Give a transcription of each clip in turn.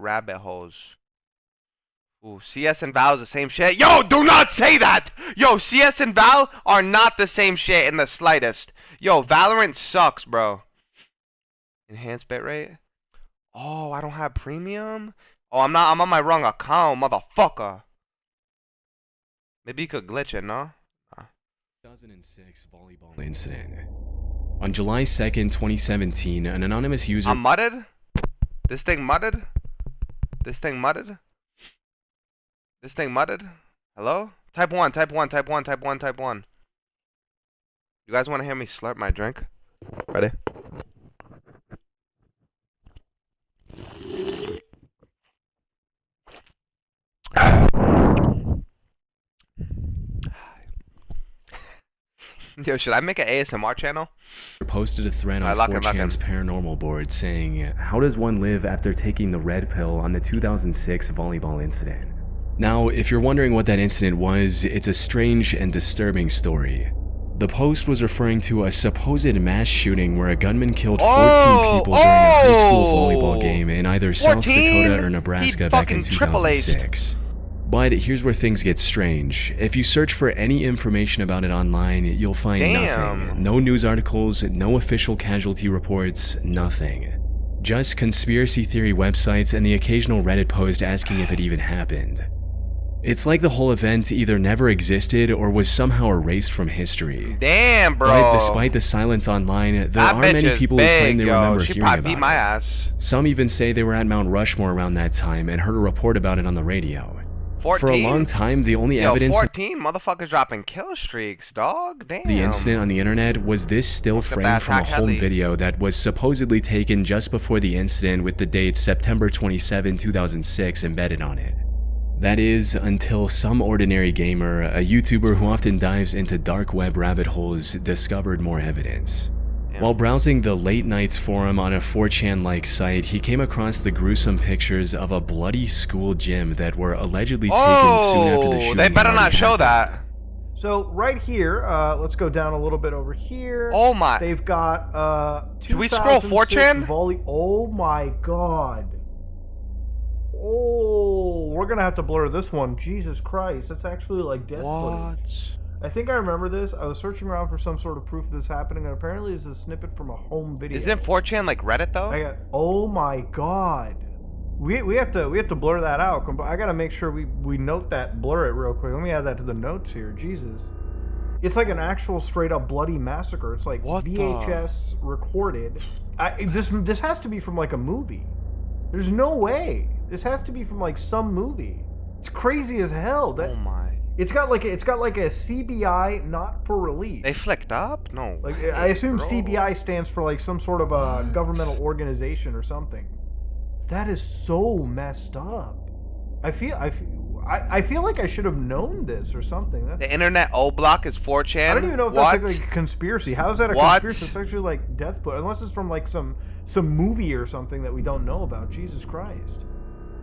rabbit holes. Ooh, CS and Val is the same shit. Yo, do not say that! Yo, CS and Val are not the same shit in the slightest. Yo, Valorant sucks, bro. Enhanced bitrate? Oh, I don't have premium? Oh, I'm on my wrong account, motherfucker. Maybe you could glitch it, no? 2006 volleyball incident. On July 2nd, 2017, an anonymous user... I'm mudded? This thing mudded? This thing mudded? This thing mudded? Hello? Type 1, type 1, type 1, type 1, type 1. You guys want to hear me slurp my drink? Ready? Yo, should I make an ASMR channel? Posted a thread on 4chan's paranormal board saying, "How does one live after taking the red pill on the 2006 volleyball incident?" Now, if you're wondering what that incident was, it's a strange and disturbing story. The post was referring to a supposed mass shooting where a gunman killed 14 people during a high school volleyball game in either South Dakota or Nebraska back in 2006. But here's where things get strange. If you search for any information about it online, you'll find nothing. No news articles, no official casualty reports, nothing. Just conspiracy theory websites and the occasional Reddit post asking if it even happened. It's like the whole event either never existed or was somehow erased from history. Damn, bro. But despite the silence online, there are many people who claim they remember hearing about beat my ass. Some even say they were at Mount Rushmore around that time and heard a report about it on the radio. 14? For a long time, the only evidence 14 motherfuckers dropping kill streaks, dog. Damn. The incident on the internet was this still frame from a home video that was supposedly taken just before the incident with the date September 27, 2006 embedded on it. That is, until some ordinary gamer, a YouTuber who often dives into dark web rabbit holes, discovered more evidence. While browsing the Late Nights forum on a 4chan-like site, he came across the gruesome pictures of a bloody school gym that were allegedly taken soon after the shooting. They better not show that. So right here, let's go down a little bit over here. Oh my! They've got Should we scroll 4chan? Oh my god! Oh, we're gonna have to blur this one. Jesus Christ, that's actually like death footage. I think I remember this. I was searching around for some sort of proof of this happening, and apparently it's a snippet from a home video. Isn't 4chan like Reddit though? Oh my god. We have to blur that out. I gotta make sure we note that, blur it real quick. Let me add that to the notes here. Jesus. It's like an actual straight up bloody massacre. It's like what VHS recorded. This has to be from like a movie. There's no way. This has to be from like some movie. It's crazy as hell. Oh my. It's got like a CBI not for release. They flicked up? No. Like I assume CBI stands for like some sort of a governmental organization or something. That is so messed up. I feel like I should have known this or something. The internet O block is 4chan. I don't even know if that's like a conspiracy. How is that a conspiracy? It's actually like death put, unless it's from like some movie or something that we don't know about. Jesus Christ.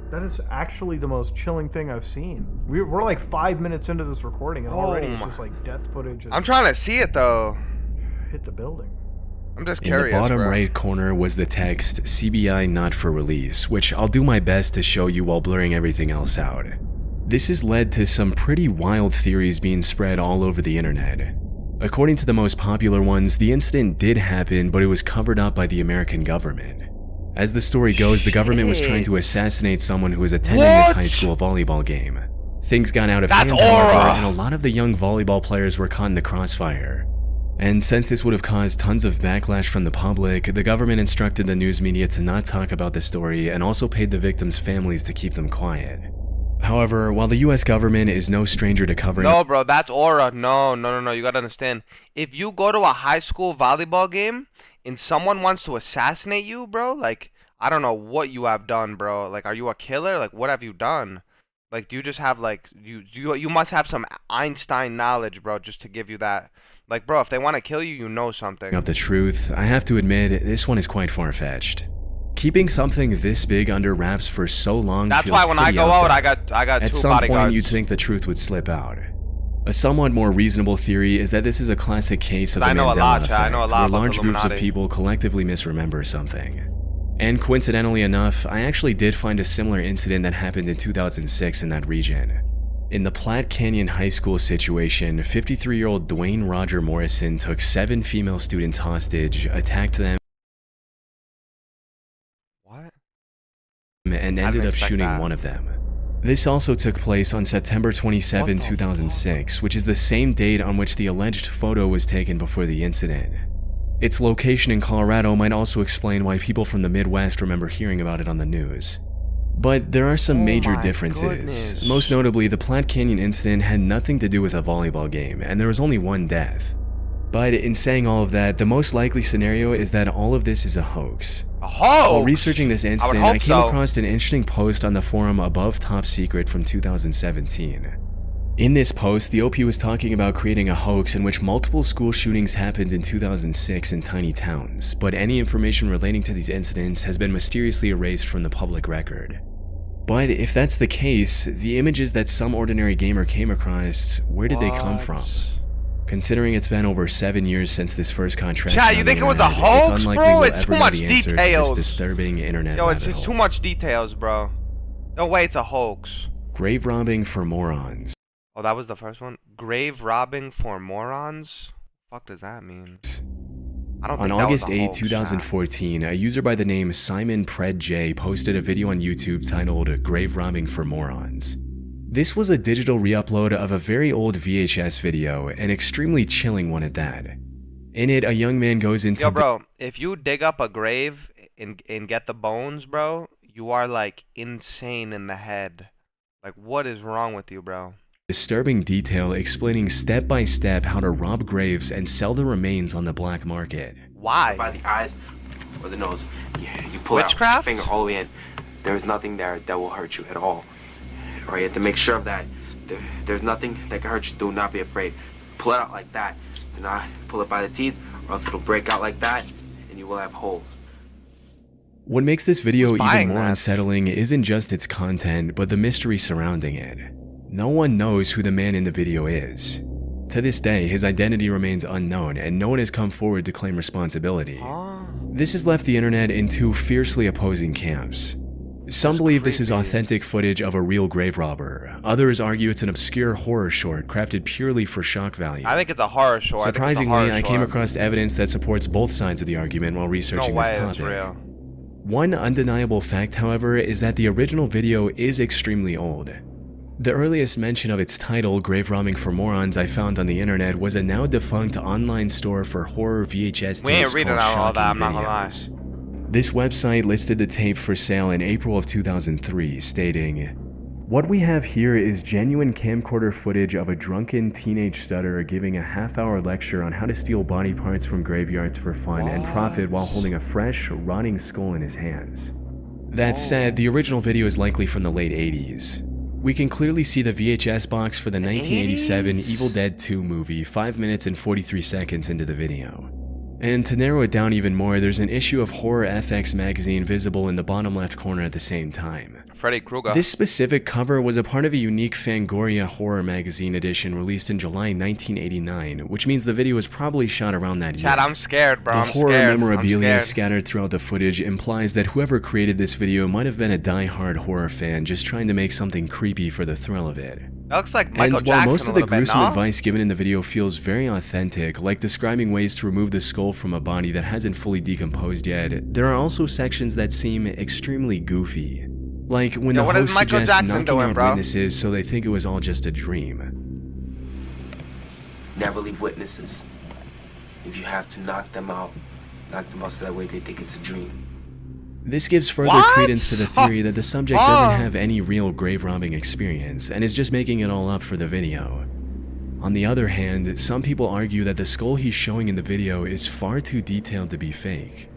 That is actually the most chilling thing I've seen. We're like 5 minutes into this recording and already it's just like death footage. I'm trying to see it though. Hit the building. I'm just curious. In the bottom right corner was the text CBI not for release, which I'll do my best to show you while blurring everything else out. This has led to some pretty wild theories being spread all over the internet. According to the most popular ones, the incident did happen, but it was covered up by the American government. As the story goes, the government was trying to assassinate someone who was attending this high school volleyball game. Things got out of hand, however, and a lot of the young volleyball players were caught in the crossfire. And since this would have caused tons of backlash from the public, the government instructed the news media to not talk about the story and also paid the victims' families to keep them quiet. However, while the US government is no stranger to covering— No, bro, that's aura. No, you gotta understand. If you go to a high school volleyball game and someone wants to assassinate you, bro, like, I don't know what you have done, bro. Like, are you a killer? Like, what have you done? Like, do you just have, like, you must have some Einstein knowledge, bro, just to give you that. Like, bro, if they want to kill you, you know something. Of the truth, I have to admit, this one is quite far-fetched. Keeping something this big under wraps for so long That's feels why when I go out, I got At two some bodyguards. point, you'd think the truth would slip out. A somewhat more reasonable theory is that this is a classic case of the Mandela effect, where large groups of people collectively misremember something. And coincidentally enough, I actually did find a similar incident that happened in 2006 in that region. In the Platte Canyon High School situation, 53-year-old Dwayne Roger Morrison took 7 female students hostage, attacked them, and ended up shooting one of them. This also took place on September 27, 2006, which is the same date on which the alleged photo was taken before the incident. Its location in Colorado might also explain why people from the Midwest remember hearing about it on the news. But there are some major differences. Most notably, the Platte Canyon incident had nothing to do with a volleyball game, and there was only one death. But in saying all of that, the most likely scenario is that all of this is a hoax. A hoax? While researching this incident, I came across an interesting post on the forum Above Top Secret from 2017. In this post, the OP was talking about creating a hoax in which multiple school shootings happened in 2006 in tiny towns, but any information relating to these incidents has been mysteriously erased from the public record. But if that's the case, the images that some ordinary gamer came across, where did they come from? Considering it's been over 7 years since this first contract, Chat, you think it was a hoax, bro? It's too much details. This disturbing internet Yo, it's just too much details, bro. No way, it's a hoax. Grave robbing for morons. Oh, that was the first one? Grave robbing for morons? What the fuck does that mean? I don't think on that August was a 8, hoax, 2014, a user by the name Simon Pred J posted a video on YouTube titled Grave Robbing for Morons. This was a digital re-upload of a very old VHS video, an extremely chilling one at that. In it, a young man goes into— Yo, bro, if you dig up a grave and get the bones, bro, you are, like, insane in the head. Like, what is wrong with you, bro? Disturbing detail explaining step by step how to rob graves and sell the remains on the black market. Why? By the eyes or the nose. You pull out your finger all the way in. There is nothing there that will hurt you at all. Or you have to make sure of that. There's nothing that can hurt you. Do not be afraid. Pull it out like that. Do not pull it by the teeth, or else it'll break out like that, and you will have holes. What makes this video even more unsettling isn't just its content, but the mystery surrounding it. No one knows who the man in the video is. To this day, his identity remains unknown, and no one has come forward to claim responsibility. This has left the internet in two fiercely opposing camps. Some believe this is authentic footage of a real grave robber. Others argue it's an obscure horror short crafted purely for shock value. I think it's a horror short. Surprisingly, I came across evidence that supports both sides of the argument while researching this topic. One undeniable fact, however, is that the original video is extremely old. The earliest mention of its title, Grave Robbing for Morons, I found on the internet was a now defunct online store for horror VHS tapes called Shocking Videos. This website listed the tape for sale in April of 2003, stating, "What we have here is genuine camcorder footage of a drunken teenage stutterer giving a half-hour lecture on how to steal body parts from graveyards for fun and profit while holding a fresh, rotting skull in his hands." That said, the original video is likely from the late 80s. We can clearly see the VHS box for the 1987 Evil Dead 2 movie 5 minutes and 43 seconds into the video. And to narrow it down even more, there's an issue of Horror FX magazine visible in the bottom left corner at the same time. Freddy Krueger. This specific cover was a part of a unique Fangoria horror magazine edition released in July 1989, which means the video was probably shot around that year. Chad, I'm scared, bro. The horror memorabilia scattered throughout the footage implies that whoever created this video might have been a die-hard horror fan just trying to make something creepy for the thrill of it. That looks like Michael Jackson. And while most of the gruesome advice given in the video feels very authentic, like describing ways to remove the skull from a body that hasn't fully decomposed yet, there are also sections that seem extremely goofy. Like when the host suggests knocking out witnesses so they think it was all just a dream. Never leave witnesses. If you have to knock them out so that way they think it's a dream. This gives further credence to the theory that the subject doesn't have any real grave robbing experience and is just making it all up for the video. On the other hand, some people argue that the skull he's showing in the video is far too detailed to be fake.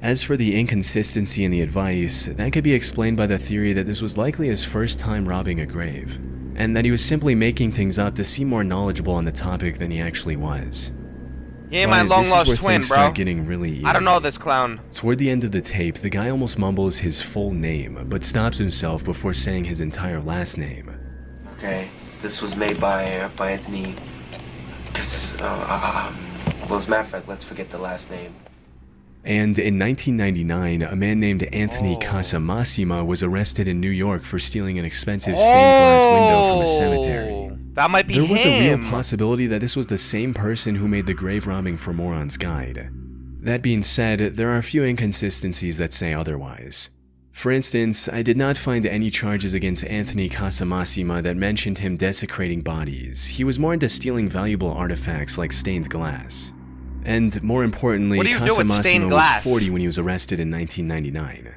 As for the inconsistency in the advice, that could be explained by the theory that this was likely his first time robbing a grave, and that he was simply making things up to seem more knowledgeable on the topic than he actually was. He ain't my long-lost twin, bro. Getting really I don't know this clown. Toward the end of the tape, the guy almost mumbles his full name, but stops himself before saying his entire last name. Okay, this was made by Anthony. Well, as a matter of fact, let's forget the last name. And in 1999, a man named Anthony Casamassima was arrested in New York for stealing an expensive stained glass window from a cemetery. That might be him. There was a real possibility that this was the same person who made the grave robbing for Morons Guide. That being said, there are a few inconsistencies that say otherwise. For instance, I did not find any charges against Anthony Casamassima that mentioned him desecrating bodies. He was more into stealing valuable artifacts like stained glass. And more importantly, Casamassima was 40 when he was arrested in 1999.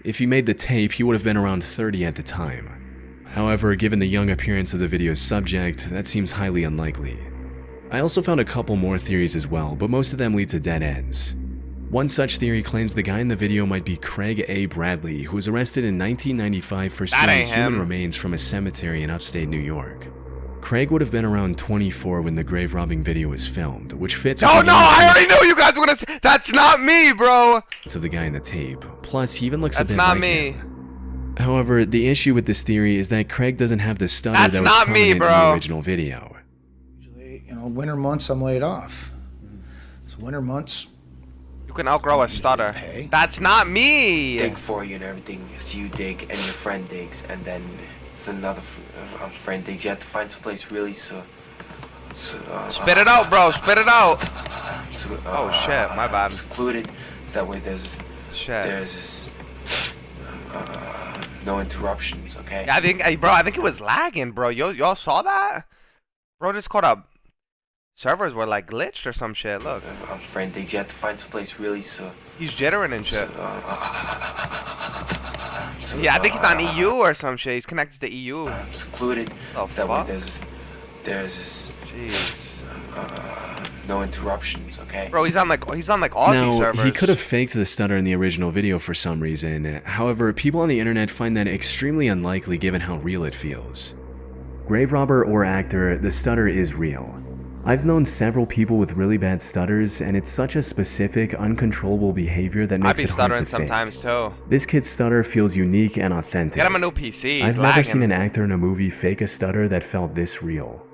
If he made the tape, he would have been around 30 at the time. However, given the young appearance of the video's subject, that seems highly unlikely. I also found a couple more theories as well, but most of them lead to dead ends. One such theory claims the guy in the video might be Craig A. Bradley, who was arrested in 1995 for stealing human remains from a cemetery in upstate New York. Craig would have been around 24 when the grave robbing video was filmed, which fits. Oh no, I already knew you guys were gonna say that's not me, bro. Of the guy in the tape. Plus, he even looks a bit like him. However, the issue with this theory is that Craig doesn't have the stutter that was prominent in the original video. Usually, winter months I'm laid off. So winter months. You can outgrow a stutter. That's not me. Dig for you and everything. So you dig and your friend digs, and then it's another friend digs. You have to find someplace really spit it out, bro. Spit it out. Oh shit, my bad. Secluded, so that way there's no interruptions. Okay. Yeah, I think it was lagging, bro. Y'all saw that? Bro, just caught up. Servers were like glitched or some shit. Look. Friend digs. You have to find someplace really He's jittering and shit. Yeah, I think he's on EU or some shit. He's connected to EU. Secluded. Oh that fuck. Way no interruptions. Okay. Bro, he's on like Aussie servers. Now, he could have faked the stutter in the original video for some reason. However, people on the internet find that extremely unlikely given how real it feels. Grave robber or actor, the stutter is real. I've known several people with really bad stutters, and it's such a specific, uncontrollable behavior that makes it hard to fake. I be stuttering sometimes too. This kid's stutter feels unique and authentic. Get him a new PC. I've never seen an actor in a movie fake a stutter that felt this real.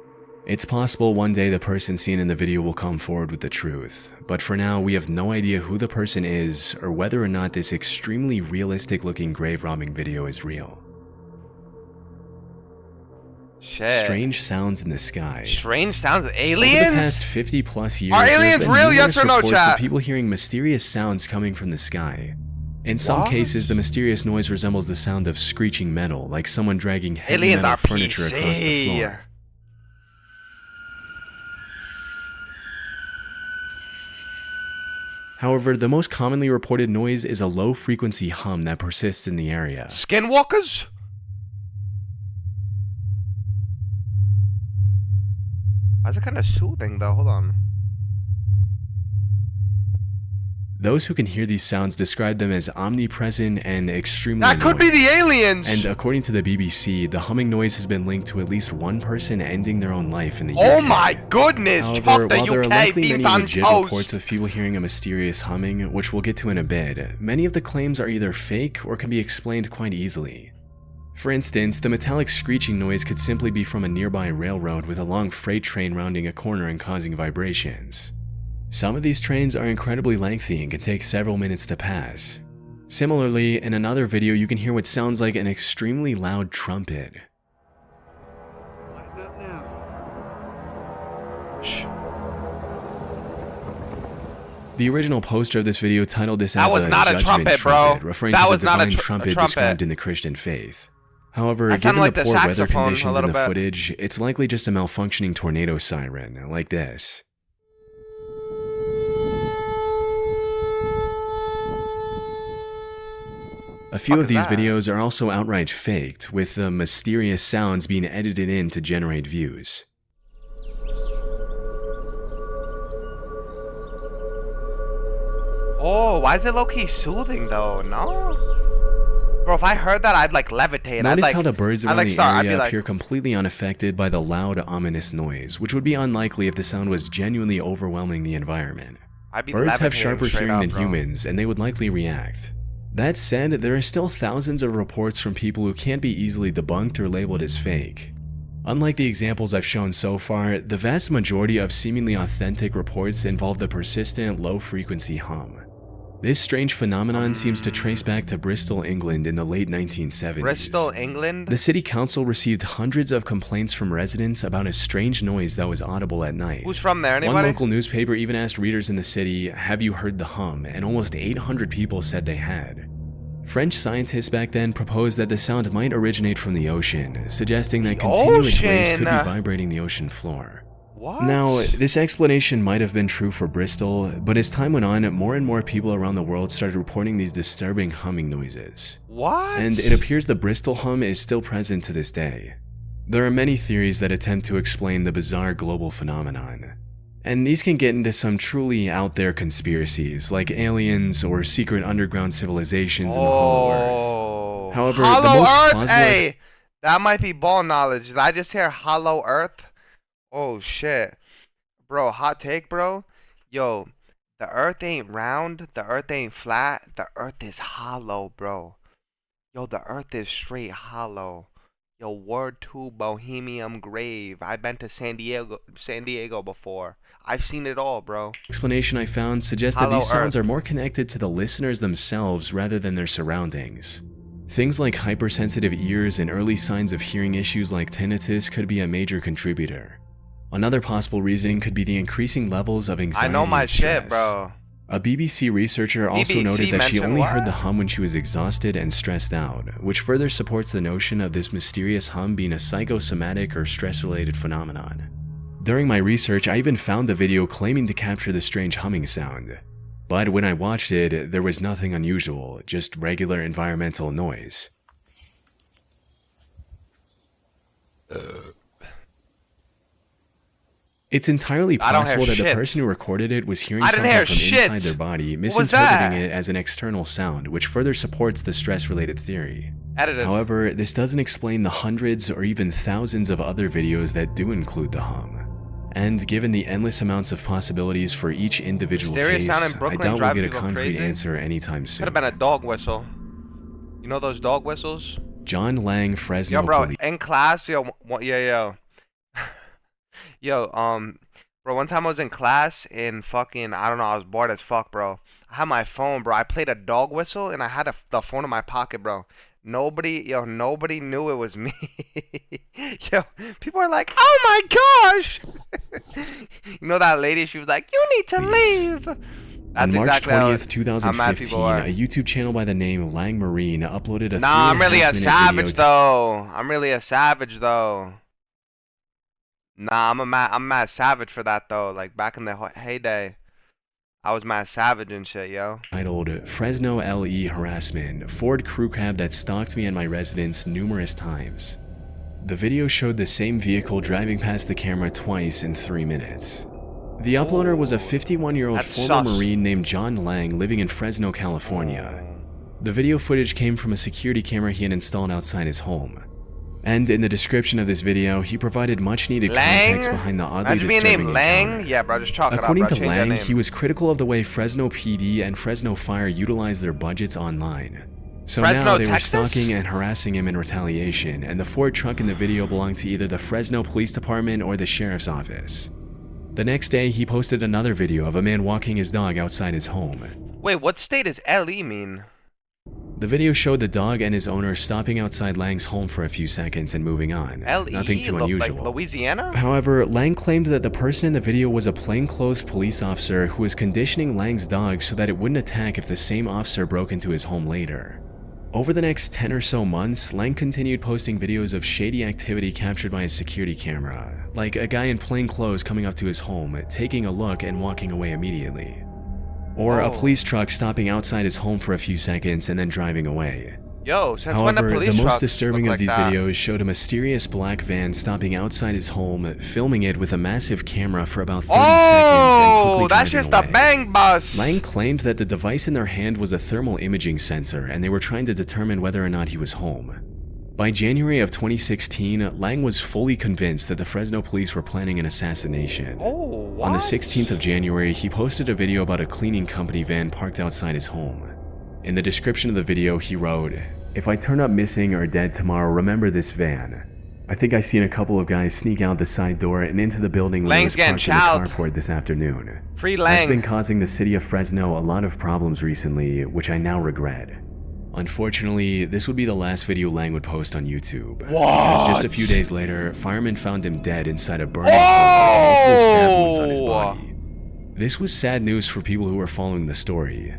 It's possible one day the person seen in the video will come forward with the truth, but for now we have no idea who the person is or whether or not this extremely realistic looking grave robbing video is real. Shit. Strange sounds in the sky. Strange sounds? Aliens? Over the past 50 plus years, are aliens real? Yes or no, chat? Of people hearing mysterious sounds coming from the sky. In some cases, the mysterious noise resembles the sound of screeching metal, like someone dragging heavy metal furniture across the floor. However, the most commonly reported noise is a low-frequency hum that persists in the area. Skinwalkers? Why is it kind of soothing though? Hold on. Those who can hear these sounds describe them as omnipresent and extremely annoying. That could be the aliens! And according to the BBC, the humming noise has been linked to at least one person ending their own life in the UK. Oh my goodness! However, Fuck the while there are UK, likely many legit toast. reports of people hearing a mysterious humming, which we'll get to in a bit, many of the claims are either fake or can be explained quite easily. For instance, the metallic screeching noise could simply be from a nearby railroad with a long freight train rounding a corner and causing vibrations. Some of these trains are incredibly lengthy and can take several minutes to pass. Similarly, in another video you can hear what sounds like an extremely loud trumpet. Lighten up now. Shh. The original poster of this video titled this as a judgment trumpet, trumpet, referring to the divine trumpet described in the Christian faith. However, given the poor weather conditions in the footage, it's likely just a malfunctioning tornado siren, like this. A few of these videos are also outright faked, with the mysterious sounds being edited in to generate views. Oh, why is it low-key soothing though? No? Bro, if I heard that, I'd like levitate. Notice how the birds around the area appear completely unaffected by the loud, ominous noise, which would be unlikely if the sound was genuinely overwhelming the environment. Birds have sharper hearing than humans, and they would likely react. That said, there are still thousands of reports from people who can't be easily debunked or labeled as fake. Unlike the examples I've shown so far, the vast majority of seemingly authentic reports involve the persistent, low-frequency hum. This strange phenomenon seems to trace back to Bristol, England in the late 1970s. Bristol, England? The city council received hundreds of complaints from residents about a strange noise that was audible at night. Who's from there, anybody? One local newspaper even asked readers in the city, "Have you heard the hum?" And almost 800 people said they had. French scientists back then proposed that the sound might originate from the ocean, suggesting that continuous waves could be vibrating the ocean floor. What? Now, this explanation might have been true for Bristol, but as time went on, more and more people around the world started reporting these disturbing humming noises. What? And it appears the Bristol hum is still present to this day. There are many theories that attempt to explain the bizarre global phenomenon. And these can get into some truly out there conspiracies, like aliens or secret underground civilizations in the Hollow Earth. However, Hollow the most Earth? plausible... Hey, that might be ball knowledge. Did I just hear Hollow Earth? Oh shit. Bro, hot take, bro. Yo, the earth ain't round, the earth ain't flat, the earth is hollow, bro. Yo, the earth is straight hollow. Yo, word to Bohemian Grave. I've been to San Diego before. I've seen it all, bro. Explanation I found suggests that these sounds are more connected to the listeners themselves rather than their surroundings. Things like hypersensitive ears and early signs of hearing issues like tinnitus could be a major contributor. Another possible reason could be the increasing levels of anxiety I know my and stress. shit, bro. A BBC researcher also noted that she only heard the hum when she was exhausted and stressed out, which further supports the notion of this mysterious hum being a psychosomatic or stress-related phenomenon. During my research, I even found the video claiming to capture the strange humming sound. But when I watched it, there was nothing unusual, just regular environmental noise. It's entirely possible that the person who recorded it was hearing something from inside their body, misinterpreting it as an external sound, which further supports the stress-related theory. However, this doesn't explain the hundreds or even thousands of other videos that do include the hum. And given the endless amounts of possibilities for each individual case, I doubt we'll get a concrete answer anytime soon. Could have been a dog whistle. You know those dog whistles? John Lang, Fresno. Yo, bro, Police. in class, yo, bro, one time I was in class and fucking, I don't know, I was bored as fuck, bro. I had my phone, bro. I played a dog whistle and I had the phone in my pocket, bro. Nobody knew it was me. Yo, people are like, oh my gosh. You know that lady, she was like, you need to leave. That's on March 20th, 2015, a YouTube channel by the name Lang Marine uploaded a 3.5-minute video. Nah, I'm really a savage though. I'm really a savage though. Nah, I'm mad savage for that though. Like back in the heyday, I was mad savage and shit, yo. Titled Fresno LE Harassment, Ford crew cab that stalked me at my residence numerous times. The video showed the same vehicle driving past the camera twice in 3 minutes. The uploader was a 51-year-old former Marine named John Lang living in Fresno, California. The video footage came from a security camera he had installed outside his home. And in the description of this video, he provided much-needed context behind the oddly disturbing encounter. Yeah, bro, just chalk it up, According bro. to Lang, he was critical of the way Fresno PD and Fresno Fire utilized their budgets online. So now they were stalking and harassing him in retaliation, and the Ford truck in the video belonged to either the Fresno Police Department or the Sheriff's Office. The next day, he posted another video of a man walking his dog outside his home. Wait, what state does LE mean? The video showed the dog and his owner stopping outside Lang's home for a few seconds and moving on. Nothing too unusual. Like Louisiana? However, Lang claimed that the person in the video was a plainclothes police officer who was conditioning Lang's dog so that it wouldn't attack if the same officer broke into his home later. Over the next 10 or so months, Lang continued posting videos of shady activity captured by his security camera, like a guy in plain clothes coming up to his home, taking a look and walking away immediately. Or a police truck stopping outside his home for a few seconds and then driving away. Yo, since However, when the police most disturbing of like these videos showed a mysterious black van stopping outside his home, filming it with a massive camera for about 30 seconds and quickly that's just away. A bang bus! Lang claimed that the device in their hand was a thermal imaging sensor and they were trying to determine whether or not he was home. By January of 2016, Lang was fully convinced that the Fresno police were planning an assassination. On the 16th of January, he posted a video about a cleaning company van parked outside his home. In the description of the video, he wrote, "If I turn up missing or dead tomorrow, remember this van. I think I seen a couple of guys sneak out the side door and into the building when Lang's getting parked in the carport this afternoon. Free Lang. I've been causing the city of Fresno a lot of problems recently, which I now regret. Unfortunately, this would be the last video Lang would post on YouTube. What? As just a few days later, firemen found him dead inside a burning home with multiple stab wounds on his body. This was sad news for people who were following the story.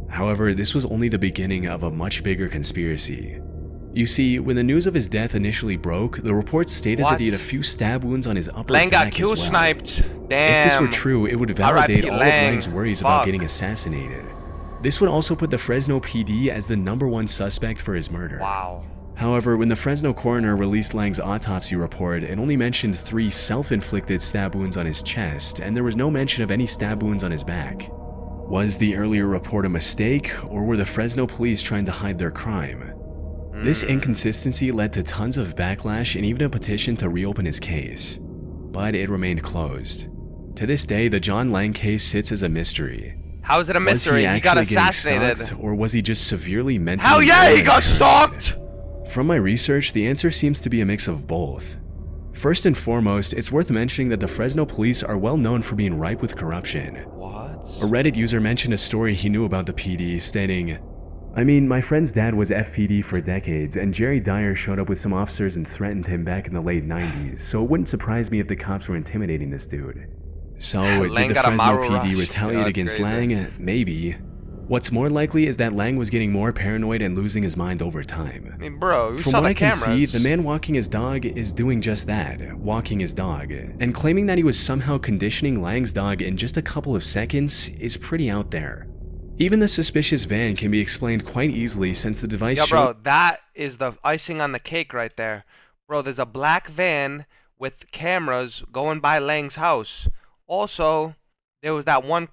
However, this was only the beginning of a much bigger conspiracy. You see, when the news of his death initially broke, the reports stated that he had a few stab wounds on his upper Lang back got kill as well. sniped. Damn. If this were true, it would validate all of Lang. Lang's worries about getting assassinated. This would also put the Fresno PD as the #1 suspect for his murder. Wow. However, when the Fresno coroner released Lang's autopsy report, it only mentioned 3 self-inflicted stab wounds on his chest, and there was no mention of any stab wounds on his back. Was the earlier report a mistake, or were the Fresno police trying to hide their crime? This inconsistency led to tons of backlash and even a petition to reopen his case, but it remained closed. To this day, the John Lang case sits as a mystery. How is it a mystery? He got assassinated. Stalked, or was he just severely mentally Hell yeah, ill he got stalked! From my research, the answer seems to be a mix of both. First and foremost, it's worth mentioning that the Fresno police are well known for being ripe with corruption. What? A Reddit user mentioned a story he knew about the PD, stating, "I mean, my friend's dad was FPD for decades, and Jerry Dyer showed up with some officers and threatened him back in the late 90s, so it wouldn't surprise me if the cops were intimidating this dude." So, did the Fresno PD retaliate against Lang? Maybe. What's more likely is that Lang was getting more paranoid and losing his mind over time. I mean, bro, you From saw what the I can cameras. see, the man walking his dog is doing just that, walking his dog, and claiming that he was somehow conditioning Lang's dog in just a couple of seconds is pretty out there. Even the suspicious van can be explained quite easily since the device Yo, bro, that is the icing on the cake right there. Bro, there's a black van with cameras going by Lang's house. Also, there was that one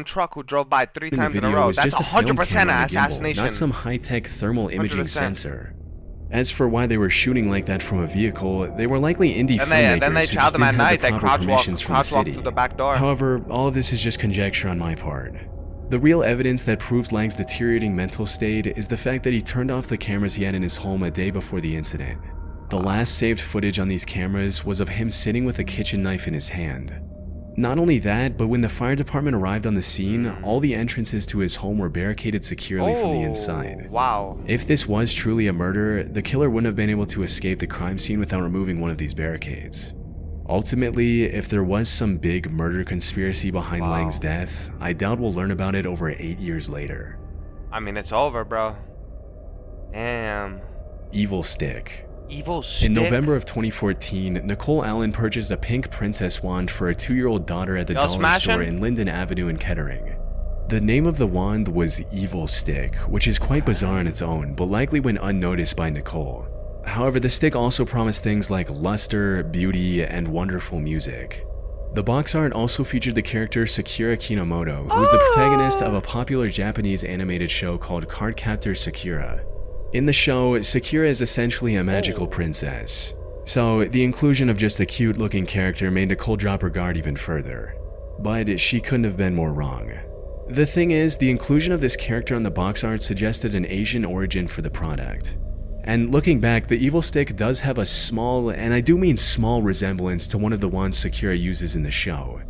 truck who drove by 3 times in a row. That's 100% an assassination. Not some high-tech thermal imaging 100%. sensor. As for why they were shooting like that from a vehicle, they were likely indie filmmakers then they who child just them didn't at have night. the They proper permissions from the city. through the back door. However, all of this is just conjecture on my part. The real evidence that proves Lang's deteriorating mental state is the fact that he turned off the cameras he had in his home a day before the incident. The last saved footage on these cameras was of him sitting with a kitchen knife in his hand. Not only that, but when the fire department arrived on the scene, all the entrances to his home were barricaded securely from the inside. Wow. If this was truly a murder, the killer wouldn't have been able to escape the crime scene without removing one of these barricades. Ultimately, if there was some big murder conspiracy behind Lang's death, I doubt we'll learn about it over 8 years later. I mean, it's over, bro. Damn. Evil Stick. Evil Stick? In November of 2014, Nicole Allen purchased a pink princess wand for a 2-year-old daughter at the dollar store in Linden Avenue in Kettering. The name of the wand was Evil Stick, which is quite bizarre on its own, but likely went unnoticed by Nicole. However, the stick also promised things like luster, beauty, and wonderful music. The box art also featured the character Sakura Kinomoto, who is the protagonist of a popular Japanese animated show called Cardcaptor Sakura. In the show, Sakura is essentially a magical princess. So, the inclusion of just a cute-looking character made Nicole drop her guard even further. But she couldn't have been more wrong. The thing is, the inclusion of this character on the box art suggested an Asian origin for the product. And looking back, the Evil Stick does have a small, and I do mean small, resemblance to one of the wands Sakura uses in the show.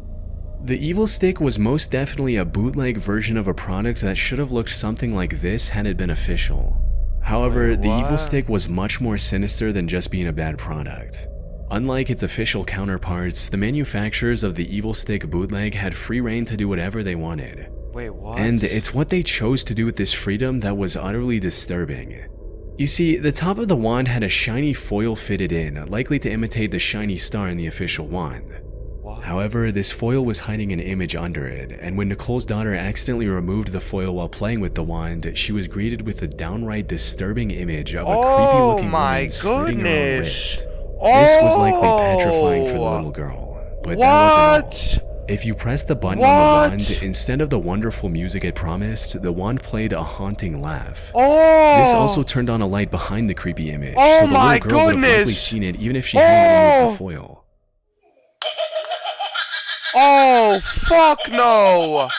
The Evil Stick was most definitely a bootleg version of a product that should have looked something like this had it been official. However, the Evil Stick was much more sinister than just being a bad product. Unlike its official counterparts, the manufacturers of the Evil Stick bootleg had free reign to do whatever they wanted. Wait, what? And it's what they chose to do with this freedom that was utterly disturbing. You see, the top of the wand had a shiny foil fitted in, likely to imitate the shiny star in the official wand. However, this foil was hiding an image under it, and when Nicole's daughter accidentally removed the foil while playing with the wand, she was greeted with a downright disturbing image of a creepy-looking woman slitting her own wrist. This was likely petrifying for the little girl, but that wasn't all. If you pressed the button on the wand, instead of the wonderful music it promised, the wand played a haunting laugh. This also turned on a light behind the creepy image, so the little girl would have likely seen it even if she hadn't removed the foil. Oh, fuck no!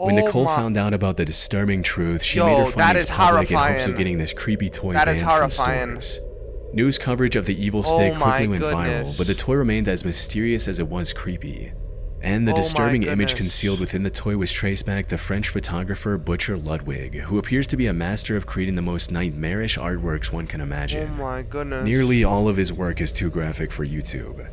When Nicole found out about the disturbing truth, she made her findings public in hopes of getting this creepy toy banned from stores. News coverage of the evil stick quickly went viral, but the toy remained as mysterious as it was creepy. And the disturbing image concealed within the toy was traced back to French photographer Butcher Ludwig, who appears to be a master of creating the most nightmarish artworks one can imagine. Oh my goodness. Nearly all of his work is too graphic for YouTube.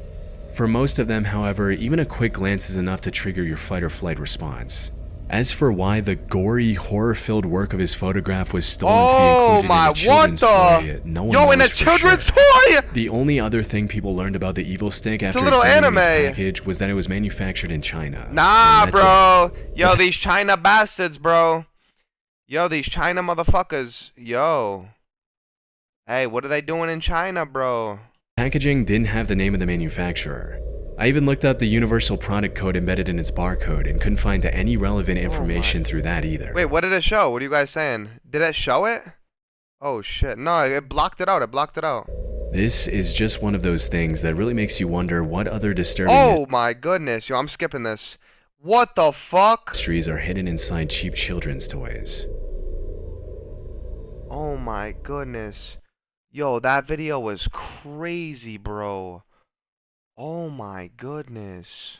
For most of them, however, even a quick glance is enough to trigger your fight or flight response. As for why the gory, horror-filled work of his photograph was stolen to be included in a children's toy, no one knows in a children's toy! The only other thing people learned about the evil stick after examining this package was that it was manufactured in China. Nah, bro. Yo, these China bastards, bro. Yo, these China motherfuckers. Yo. Hey, what are they doing in China, bro? Packaging didn't have the name of the manufacturer. I even looked up the universal product code embedded in its barcode and couldn't find any relevant information through that either. Wait, what did it show? What are you guys saying? Did it show it? Oh shit, no, it blocked it out, This is just one of those things that really makes you wonder what other disturbing Oh my goodness, yo, I'm skipping this. What the fuck? Mysteries are hidden inside cheap children's toys. Oh my goodness. Yo, that video was crazy, bro. Oh my goodness.